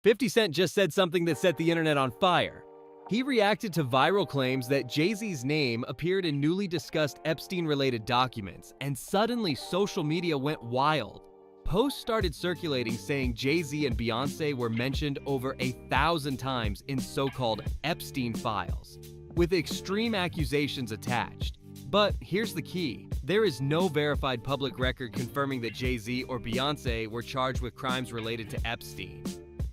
50 Cent just said something that set the internet on fire. He reacted to viral claims that Jay-Z's name appeared in newly discussed Epstein-related documents, and suddenly social media went wild. Posts started circulating saying Jay-Z and Beyoncé were mentioned over 1,000 times in so-called Epstein files, with extreme accusations attached. But here's the key. There is no verified public record confirming that Jay-Z or Beyoncé were charged with crimes related to Epstein.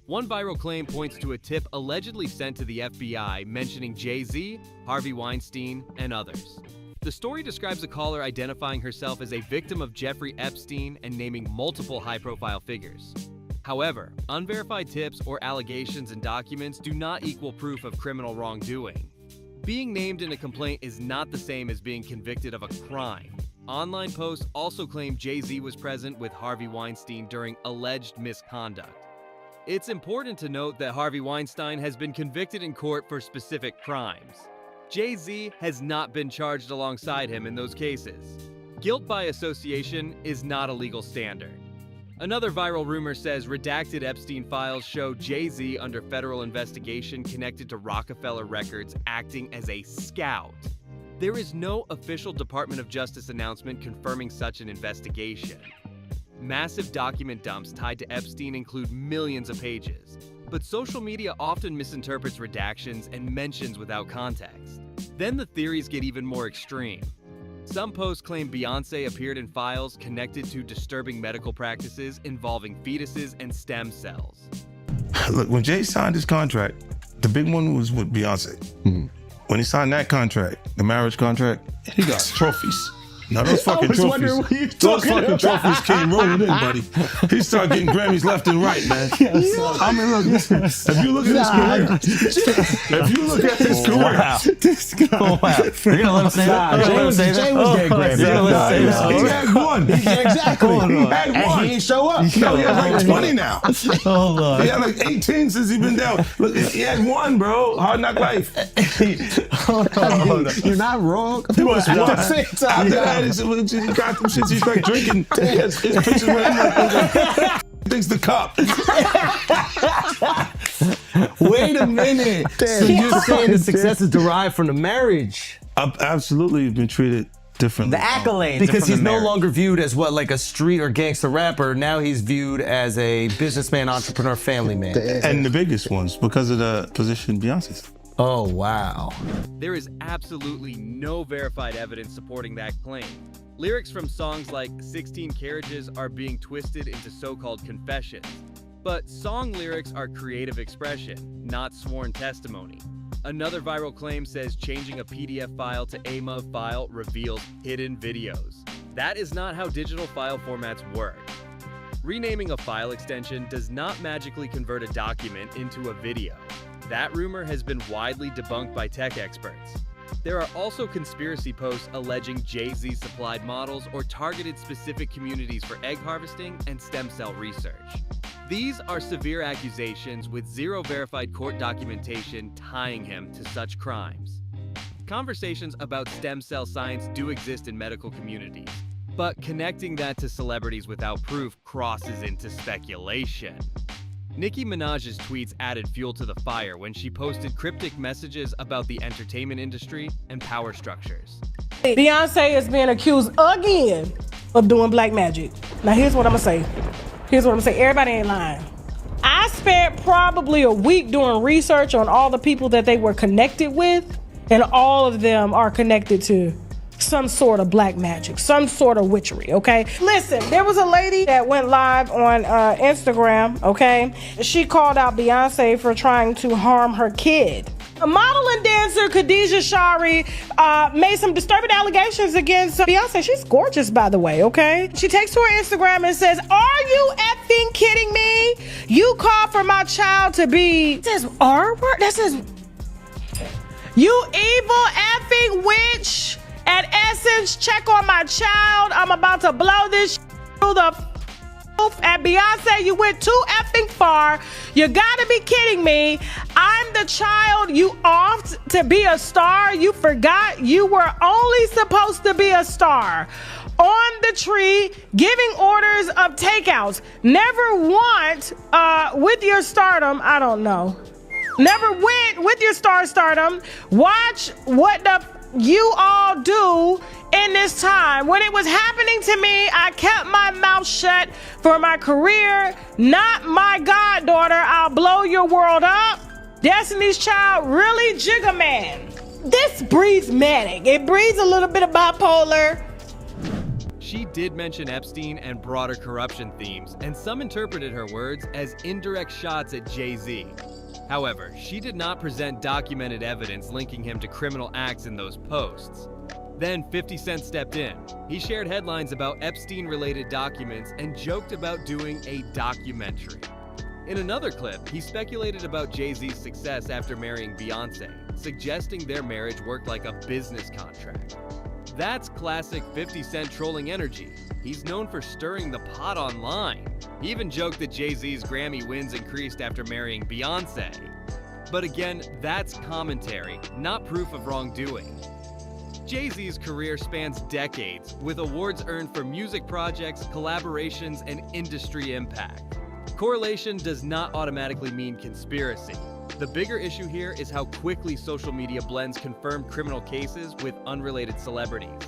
One viral claim points to a tip allegedly sent to the FBI mentioning Jay-Z, Harvey Weinstein, and others. The story describes a caller identifying herself as a victim of Jeffrey Epstein and naming multiple high-profile figures. However, unverified tips or allegations in documents do not equal proof of criminal wrongdoing. Being named in a complaint is not the same as being convicted of a crime. Online posts also claim Jay-Z was present with Harvey Weinstein during alleged misconduct. It's important to note that Harvey Weinstein has been convicted in court for specific crimes. Jay-Z has not been charged alongside him in those cases. Guilt by association is not a legal standard. Another viral rumor says redacted Epstein files show Jay-Z under federal investigation connected to Rockefeller Records acting as a scout. There is no official Department of Justice announcement confirming such an investigation. Massive document dumps tied to Epstein include millions of pages, but social media often misinterprets redactions and mentions without context. Then the theories get even more extreme. Some posts claim Beyoncé appeared in files connected to disturbing medical practices involving fetuses and stem cells. Look, when Jay signed his contract, the big one was with Beyoncé. Mm-hmm. When he signed that contract, the marriage contract, he got trophies. Now those fucking trophies, came rolling in, buddy. He started getting Grammys left and right, man. I mean, look, listen, if you look at his career, This guy. You're gonna let him say that? Jay was getting Grammys. he had one. Exactly. He had one. And he didn't show up. No, he has like 20 now. Hold on. He had like 18 since he been down. Look, he had one, bro. Hard Knock Life. Hold on. You're not wrong. He was At one. the same time, After that, he got them shits. He's like drinking. His pictures with him. He thinks the cup. wait a minute. So you're saying the success is derived from the marriage? Absolutely, been treated differently. The accolades. Because he's no marriage. longer viewed as what, like a street or gangster rapper. Now he's viewed as a businessman, entrepreneur, family man. And the biggest ones because of the position Beyonce's. Oh, wow. There is absolutely no verified evidence supporting that claim. Lyrics from songs like 16 Carriages are being twisted into so-called confessions. But song lyrics are creative expression, not sworn testimony. Another viral claim says changing a PDF file to AMOV file reveals hidden videos. That is not how digital file formats work. Renaming a file extension does not magically convert a document into a video. That rumor has been widely debunked by tech experts. There are also conspiracy posts alleging Jay-Z supplied models or targeted specific communities for egg harvesting and stem cell research. These are severe accusations with zero verified court documentation tying him to such crimes. Conversations about stem cell science do exist in medical communities, but connecting that to celebrities without proof crosses into speculation. Nicki Minaj's tweets added fuel to the fire when she posted cryptic messages about the entertainment industry and power structures. Beyoncé is being accused again of doing black magic. Now here's what I'm gonna say. Everybody ain't lying. I spent probably a week doing research on all the people that they were connected with, and all of them are connected to some sort of black magic, some sort of witchery, okay? Listen, there was a lady that went live on Instagram, okay? She called out Beyoncé for trying to harm her kid. A model and dancer, Khadijah Shari, made some disturbing allegations against Beyoncé. She's gorgeous, by the way, okay? She takes to her Instagram and says, "Are you effing kidding me? You called for my child to be..." This is R word? That says, "You evil effing witch. At Essence, check on my child. I'm about to blow this through the at Beyoncé. You went too effing far. You gotta be kidding me. I'm the child you opt to be a star. You forgot you were only supposed to be a star. on the tree, giving orders of takeouts. Never want with your stardom, I don't know. Never went with your stardom. Watch what you all do in this time. When it was happening to me, I kept my mouth shut for my career, not my goddaughter. I'll blow your world up. Destiny's Child, really, Jigga Man. This breeds manic. It breeds a little bit of bipolar. She did mention Epstein and broader corruption themes, and some interpreted her words as indirect shots at Jay-Z. However, she did not present documented evidence linking him to criminal acts in those posts. Then 50 Cent stepped in. He shared headlines about Epstein-related documents and joked about doing a documentary. In another clip, he speculated about Jay-Z's success after marrying Beyoncé, suggesting their marriage worked like a business contract. That's classic 50 Cent trolling energy. He's known for stirring the pot online. He even joked that Jay-Z's Grammy wins increased after marrying Beyoncé. But again, that's commentary, not proof of wrongdoing. Jay-Z's career spans decades, with awards earned for music projects, collaborations, and industry impact. Correlation does not automatically mean conspiracy. The bigger issue here is how quickly social media blends confirmed criminal cases with unrelated celebrities.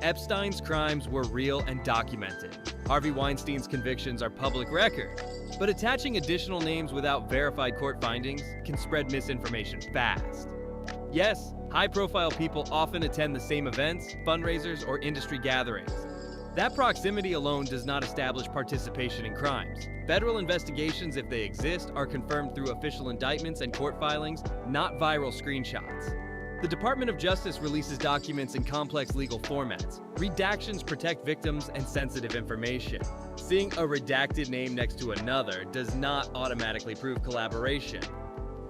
Epstein's crimes were real and documented. Harvey Weinstein's convictions are public record. But attaching additional names without verified court findings can spread misinformation fast. Yes, high-profile people often attend the same events, fundraisers, or industry gatherings. That proximity alone does not establish participation in crimes. Federal investigations, if they exist, are confirmed through official indictments and court filings, not viral screenshots. The Department of Justice releases documents in complex legal formats. Redactions protect victims and sensitive information. Seeing a redacted name next to another does not automatically prove collaboration.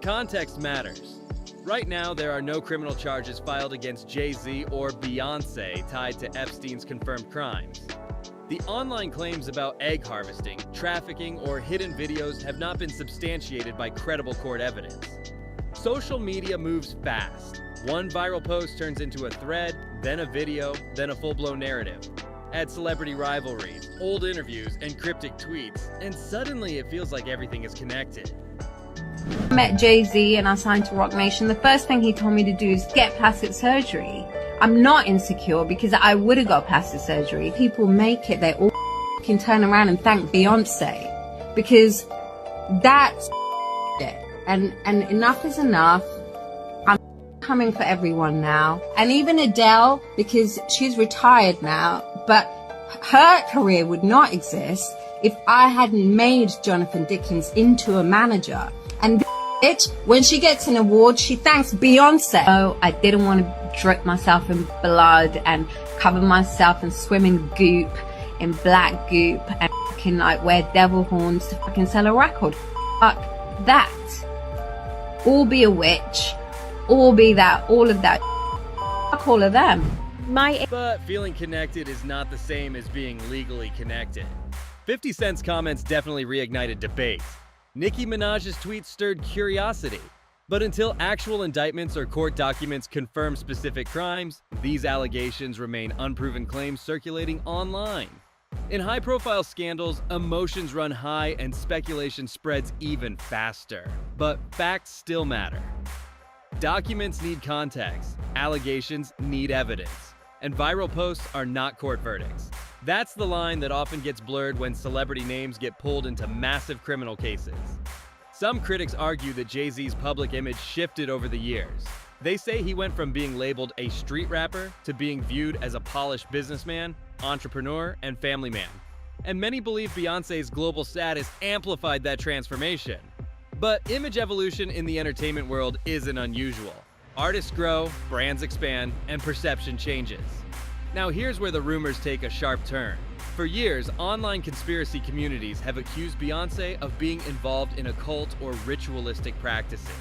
Context matters. Right now, there are no criminal charges filed against Jay-Z or Beyoncé tied to Epstein's confirmed crimes. The online claims about egg harvesting, trafficking, or hidden videos have not been substantiated by credible court evidence. Social media moves fast. One viral post turns into a thread, then a video, then a full-blown narrative. Add celebrity rivalries, old interviews, and cryptic tweets, and suddenly it feels like everything is connected. I met Jay-Z and I signed to Rock Nation. The first thing he told me to do is get plastic surgery. I'm not insecure because I would have got plastic surgery. People make it, they all can turn around and thank Beyoncé because that's it. And enough is enough. I'm coming for everyone now. And even Adele, because she's retired now, but her career would not exist if I hadn't made Jonathan Dickens into a manager. And bitch, when she gets an award, she thanks Beyonce. Oh, I didn't want to drip myself in blood and cover myself and swim in goop, in black goop, and fucking like wear devil horns to fucking sell a record. Fuck that. All be a witch, all be that, all of that. Fuck all of them. But feeling connected is not the same as being legally connected. 50 Cent's comments definitely reignited debate. Nicki Minaj's tweets stirred curiosity. But until actual indictments or court documents confirm specific crimes, these allegations remain unproven claims circulating online. In high-profile scandals, emotions run high and speculation spreads even faster. But facts still matter. Documents need context, allegations need evidence, and viral posts are not court verdicts. That's the line that often gets blurred when celebrity names get pulled into massive criminal cases. Some critics argue that Jay-Z's public image shifted over the years. They say he went from being labeled a street rapper to being viewed as a polished businessman, entrepreneur, and family man. And many believe Beyoncé's global status amplified that transformation. But image evolution in the entertainment world isn't unusual. Artists grow, brands expand, and perception changes. Now here's where the rumors take a sharp turn. For years, online conspiracy communities have accused Beyoncé of being involved in occult or ritualistic practices.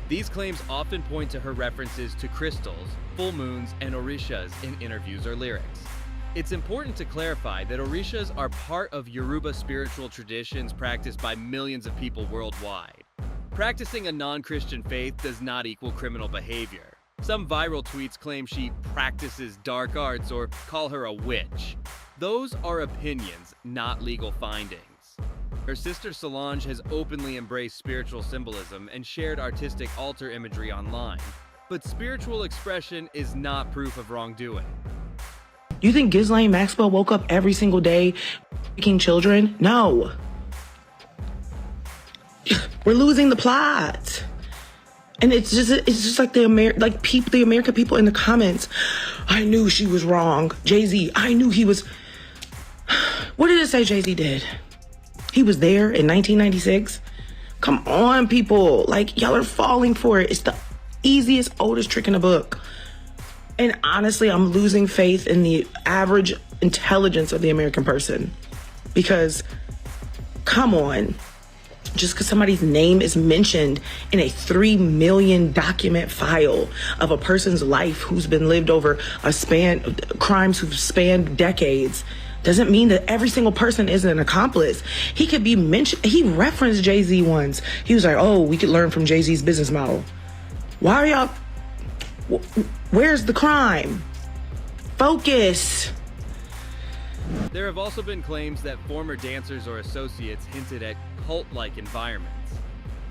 These claims often point to her references to crystals, full moons, and orishas in interviews or lyrics. It's important to clarify that orishas are part of Yoruba spiritual traditions practiced by millions of people worldwide. Practicing a non-Christian faith does not equal criminal behavior. Some viral tweets claim she practices dark arts or call her a witch. Those are opinions, not legal findings. Her sister Solange has openly embraced spiritual symbolism and shared artistic altar imagery online. But spiritual expression is not proof of wrongdoing. You think Ghislaine Maxwell woke up every single day making children? No. We're losing the plot. And it's just like the American people in the comments. I knew she was wrong. Jay-Z, I knew he was. What did it say Jay-Z did? He was there in 1996. Come on, people. Like, y'all are falling for it. It's the easiest, oldest trick in the book. And honestly, I'm losing faith in the average intelligence of the American person. Because, come on. Just because somebody's name is mentioned in a 3 million document file of a person's life who's been lived over crimes who've spanned decades, doesn't mean that every single person is an accomplice. He could be mentioned. He referenced Jay-Z once. He was like, oh, we could learn from Jay-Z's business model. Why are y'all, where's the crime? Focus. There have also been claims that former dancers or associates hinted at cult-like environments.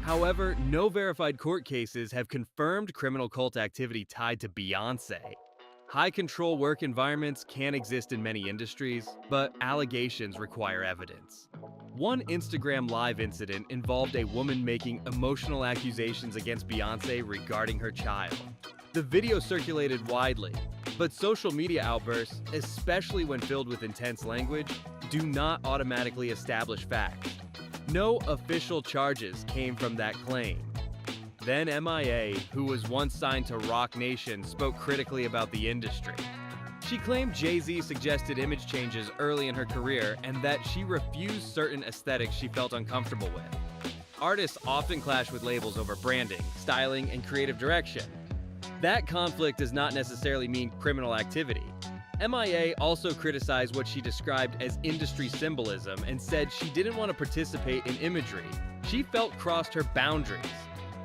However, no verified court cases have confirmed criminal cult activity tied to Beyoncé. High-control work environments can exist in many industries, but allegations require evidence. One Instagram Live incident involved a woman making emotional accusations against Beyoncé regarding her child. The video circulated widely, but social media outbursts, especially when filled with intense language, do not automatically establish facts. No official charges came from that claim. Then MIA, who was once signed to Roc Nation, spoke critically about the industry. She claimed Jay-Z suggested image changes early in her career and that she refused certain aesthetics she felt uncomfortable with. Artists often clash with labels over branding, styling, and creative direction. That conflict does not necessarily mean criminal activity. MIA also criticized what she described as industry symbolism and said she didn't want to participate in imagery she felt crossed her boundaries.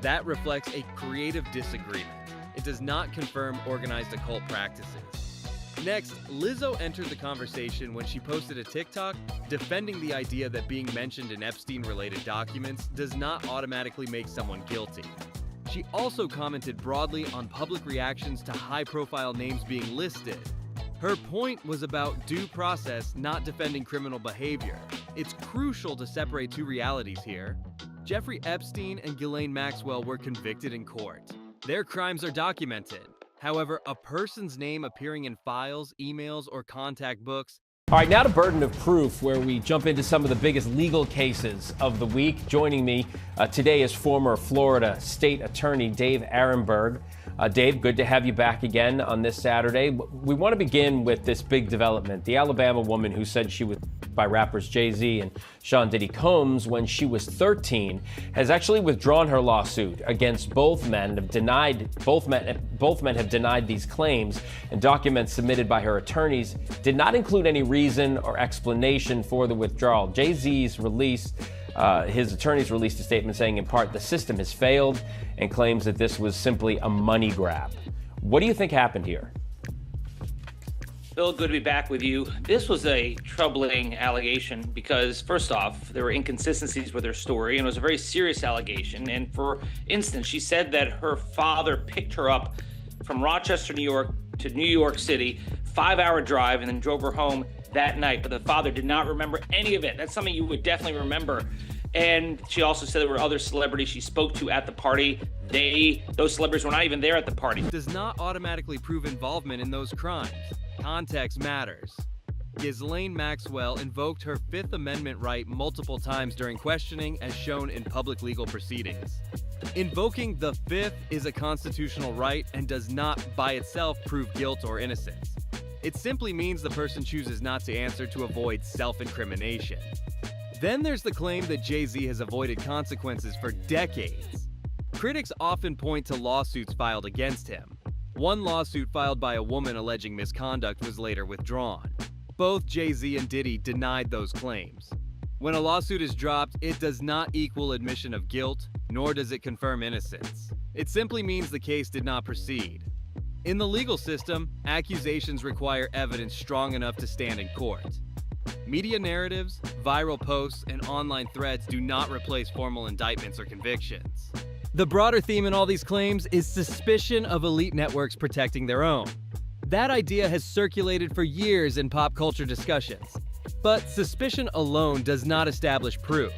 That reflects a creative disagreement. It does not confirm organized occult practices. Next, Lizzo entered the conversation when she posted a TikTok defending the idea that being mentioned in Epstein-related documents does not automatically make someone guilty. She also commented broadly on public reactions to high-profile names being listed. Her point was about due process, not defending criminal behavior. It's crucial to separate two realities here. Jeffrey Epstein and Ghislaine Maxwell were convicted in court. Their crimes are documented. However, a person's name appearing in files, emails, or contact books. All right, now to Burden of Proof, where we jump into some of the biggest legal cases of the week. Joining me today is former Florida State Attorney Dave Arenberg. Dave, good to have you back again on this Saturday. We want to begin with this big development. The Alabama woman who said she was by rappers Jay-Z and Sean Diddy Combs when she was 13 has actually withdrawn her lawsuit against both men. Both men have denied these claims, and documents submitted by her attorneys did not include any reason or explanation for the withdrawal. Jay-Z's his attorneys released a statement saying, in part, the system has failed, and claims that this was simply a money grab. What do you think happened here? Bill, good to be back with you. This was a troubling allegation because, first off, there were inconsistencies with her story, and it was a very serious allegation. And for instance, she said that her father picked her up from Rochester, New York to New York City, 5-hour drive, and then drove her home that night. But the father did not remember any of it. That's something you would definitely remember. And she also said there were other celebrities she spoke to at the party. Those celebrities were not even there at the party. Does not automatically prove involvement in those crimes. Context matters. Ghislaine Maxwell invoked her Fifth Amendment right multiple times during questioning, as shown in public legal proceedings. Invoking the Fifth is a constitutional right and does not, by itself, prove guilt or innocence. It simply means the person chooses not to answer to avoid self-incrimination. Then there's the claim that Jay-Z has avoided consequences for decades. Critics often point to lawsuits filed against him. One lawsuit filed by a woman alleging misconduct was later withdrawn. Both Jay-Z and Diddy denied those claims. When a lawsuit is dropped, it does not equal admission of guilt, nor does it confirm innocence. It simply means the case did not proceed. In the legal system, accusations require evidence strong enough to stand in court. Media narratives, viral posts, and online threads do not replace formal indictments or convictions. The broader theme in all these claims is suspicion of elite networks protecting their own. That idea has circulated for years in pop culture discussions. But suspicion alone does not establish proof.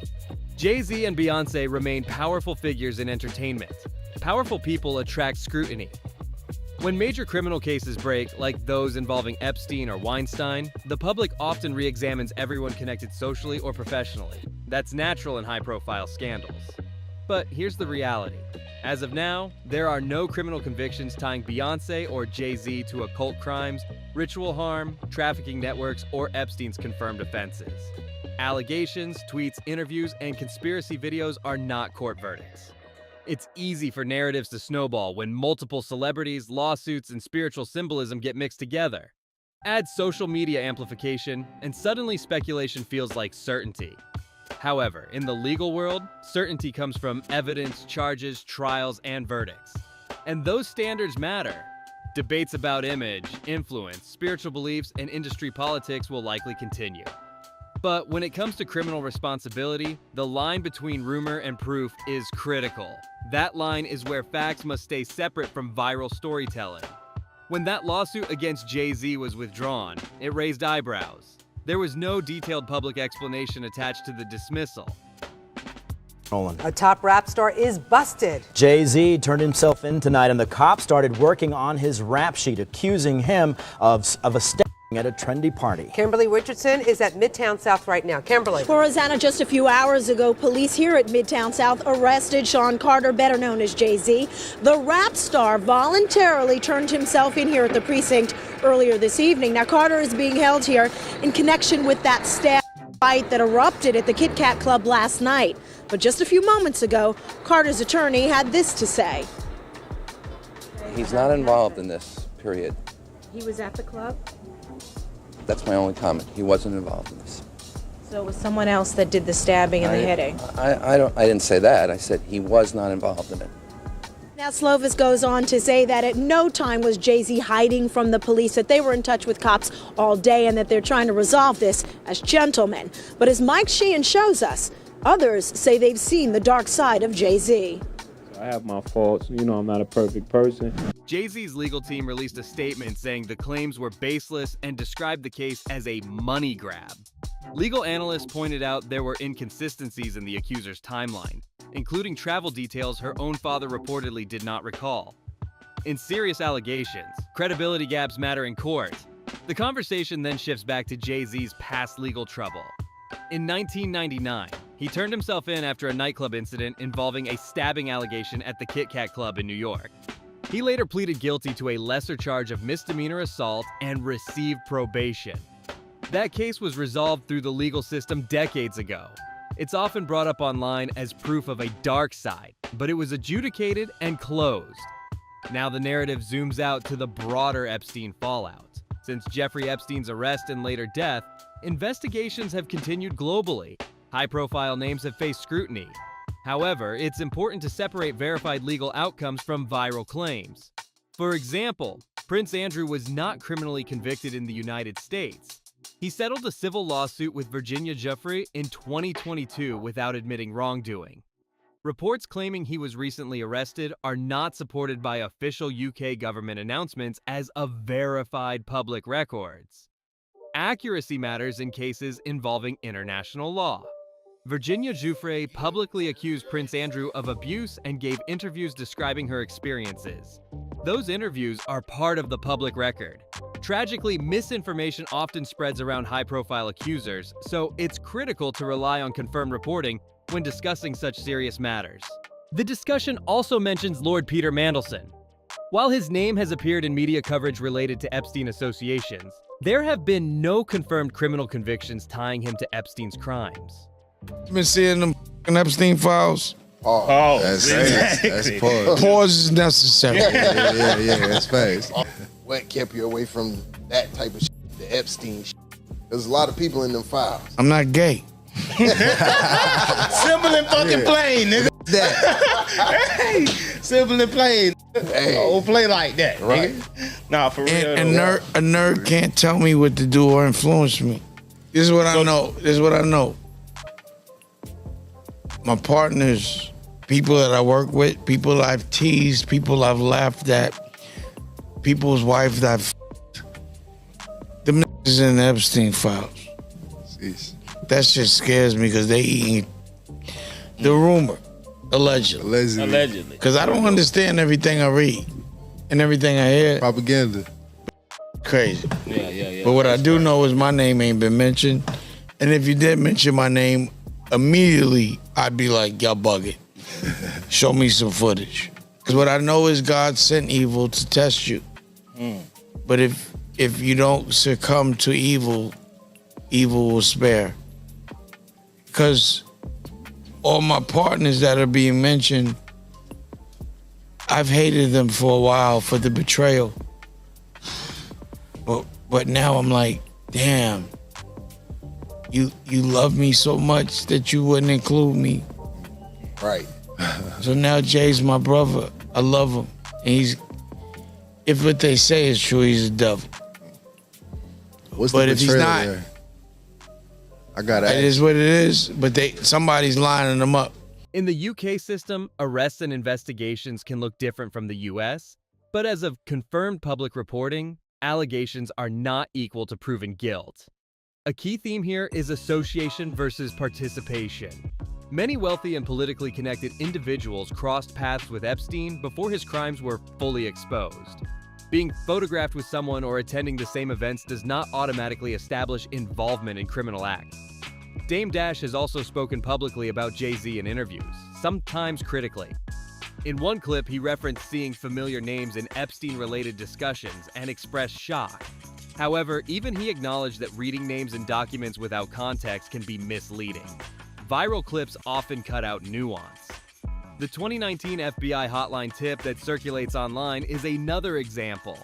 Jay-Z and Beyoncé remain powerful figures in entertainment. Powerful people attract scrutiny. When major criminal cases break, like those involving Epstein or Weinstein, the public often re-examines everyone connected socially or professionally. That's natural in high-profile scandals. But here's the reality. As of now, there are no criminal convictions tying Beyoncé or Jay-Z to occult crimes, ritual harm, trafficking networks, or Epstein's confirmed offenses. Allegations, tweets, interviews, and conspiracy videos are not court verdicts. It's easy for narratives to snowball when multiple celebrities, lawsuits, and spiritual symbolism get mixed together. Add social media amplification, and suddenly speculation feels like certainty. However, in the legal world, certainty comes from evidence, charges, trials, and verdicts. And those standards matter. Debates about image, influence, spiritual beliefs, and industry politics will likely continue. But when it comes to criminal responsibility, the line between rumor and proof is critical. That line is where facts must stay separate from viral storytelling. When that lawsuit against Jay-Z was withdrawn, it raised eyebrows. There was no detailed public explanation attached to the dismissal. A top rap star is busted. Jay-Z turned himself in tonight, and the cops started working on his rap sheet, accusing him of a sting at a trendy party. Kimberly Richardson is at Midtown South right now. Kimberly. For Rosanna, just a few hours ago, police here at Midtown South arrested Sean Carter, better known as Jay-Z. The rap star voluntarily turned himself in here at the precinct earlier this evening. Now, Carter is being held here in connection with that stab fight that erupted at the Kit Kat Club last night. But just a few moments ago, Carter's attorney had this to say. He's not involved in this, period. He was at the club? That's my only comment. He wasn't involved in this. So it was someone else that did the stabbing and the hitting? I didn't say that. I said he was not involved in it. Now, Slovis goes on to say that at no time was Jay-Z hiding from the police, that they were in touch with cops all day and that they're trying to resolve this as gentlemen. But as Mike Sheehan shows us, others say they've seen the dark side of Jay-Z. I have my faults. You know, I'm not a perfect person. Jay-Z's legal team released a statement saying the claims were baseless and described the case as a money grab. Legal analysts pointed out there were inconsistencies in the accuser's timeline, including travel details her own father reportedly did not recall. In serious allegations, credibility gaps matter in court. The conversation then shifts back to Jay-Z's past legal trouble. In 1999, he turned himself in after a nightclub incident involving a stabbing allegation at the Kit Kat Club in New York. He later pleaded guilty to a lesser charge of misdemeanor assault and received probation. That case was resolved through the legal system decades ago. It's often brought up online as proof of a dark side, but it was adjudicated and closed. Now the narrative zooms out to the broader Epstein fallout. Since Jeffrey Epstein's arrest and later death, investigations have continued globally. High-profile names have faced scrutiny. However, it's important to separate verified legal outcomes from viral claims. For example, Prince Andrew was not criminally convicted in the United States. He settled a civil lawsuit with Virginia Jeffrey in 2022 without admitting wrongdoing. Reports claiming he was recently arrested are not supported by official UK government announcements as of verified public records. Accuracy matters in cases involving international law. Virginia Giuffre publicly accused Prince Andrew of abuse and gave interviews describing her experiences. Those interviews are part of the public record. Tragically, misinformation often spreads around high-profile accusers, so it's critical to rely on confirmed reporting when discussing such serious matters. The discussion also mentions Lord Peter Mandelson. While his name has appeared in media coverage related to Epstein associations, there have been no confirmed criminal convictions tying him to Epstein's crimes. You been seeing them Epstein files? Oh, that's pause. Pause is necessary. Yeah, that's facts. What kept you away from that type of shit, the Epstein shit? There's a lot of people in them files. I'm not gay. Simple and fucking plain, nigga. that. Hey, simple and plain. Hey. Don't play like that, Right. nigga. Nah, for real. And a nerd can't tell me what to do or influence me. This is what I know. This is what I know. My partners, people that I work with, people I've teased, people I've laughed at, people's wives that I've f***ed. Them niggas in the Epstein files. Jeez. That shit scares me because they eating the rumor, allegedly. Allegedly. Because I don't understand everything I read and everything I hear. Propaganda. Crazy. Yeah. But what I do know is my name ain't been mentioned. And if you did mention my name, immediately I'd be like, y'all bugging. Show me some footage. Because what I know is God sent evil to test you. But if you don't succumb to evil, evil will spare. Because all my partners that are being mentioned, I've hated them for a while for the betrayal. But now I'm like, damn, you love me so much that you wouldn't include me. Right. So now Jay's my brother. I love him. And if what they say is true, he's a devil. What's But the if he's betrayal not, there? I gotta it is what it is. But somebody's lining them up. In the UK system, arrests and investigations can look different from the US, but as of confirmed public reporting, allegations are not equal to proven guilt. A key theme here is association versus participation. Many wealthy and politically connected individuals crossed paths with Epstein before his crimes were fully exposed. Being photographed with someone or attending the same events does not automatically establish involvement in criminal acts. Dame Dash has also spoken publicly about Jay-Z in interviews, sometimes critically. In one clip, he referenced seeing familiar names in Epstein-related discussions and expressed shock. However, even he acknowledged that reading names in documents without context can be misleading. Viral clips often cut out nuance. The 2019 FBI hotline tip that circulates online is another example.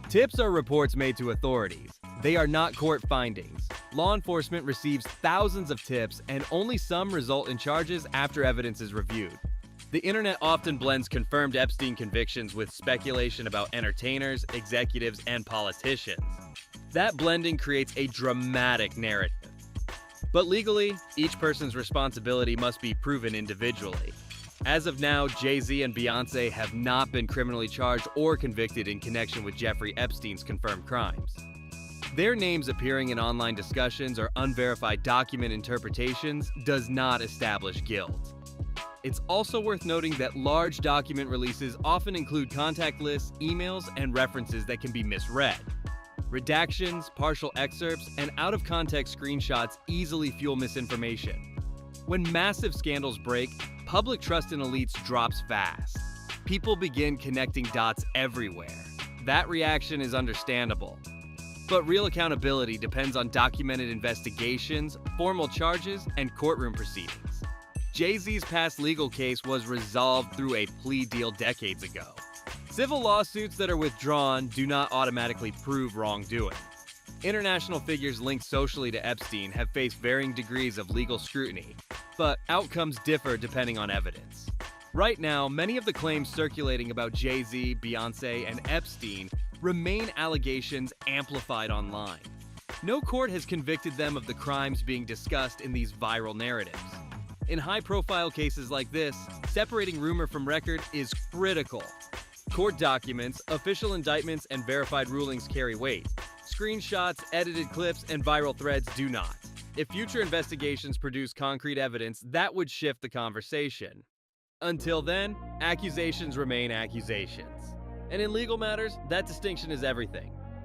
Tips are reports made to authorities. They are not court findings. Law enforcement receives thousands of tips, and only some result in charges after evidence is reviewed. The internet often blends confirmed Epstein convictions with speculation about entertainers, executives, and politicians. That blending creates a dramatic narrative. But legally, each person's responsibility must be proven individually. As of now, Jay-Z and Beyoncé have not been criminally charged or convicted in connection with Jeffrey Epstein's confirmed crimes. Their names appearing in online discussions or unverified document interpretations does not establish guilt. It's also worth noting that large document releases often include contact lists, emails, and references that can be misread. Redactions, partial excerpts, and out-of-context screenshots easily fuel misinformation. When massive scandals break, public trust in elites drops fast. People begin connecting dots everywhere. That reaction is understandable. But real accountability depends on documented investigations, formal charges, and courtroom proceedings. Jay-Z's past legal case was resolved through a plea deal decades ago. Civil lawsuits that are withdrawn do not automatically prove wrongdoing. International figures linked socially to Epstein have faced varying degrees of legal scrutiny, but outcomes differ depending on evidence. Right now, many of the claims circulating about Jay-Z, Beyoncé, and Epstein remain allegations amplified online. No court has convicted them of the crimes being discussed in these viral narratives. In high-profile cases like this, separating rumor from record is critical. Court documents, official indictments, and verified rulings carry weight. Screenshots, edited clips, and viral threads do not. If future investigations produce concrete evidence, that would shift the conversation. Until then, accusations remain accusations. And in legal matters, that distinction is everything.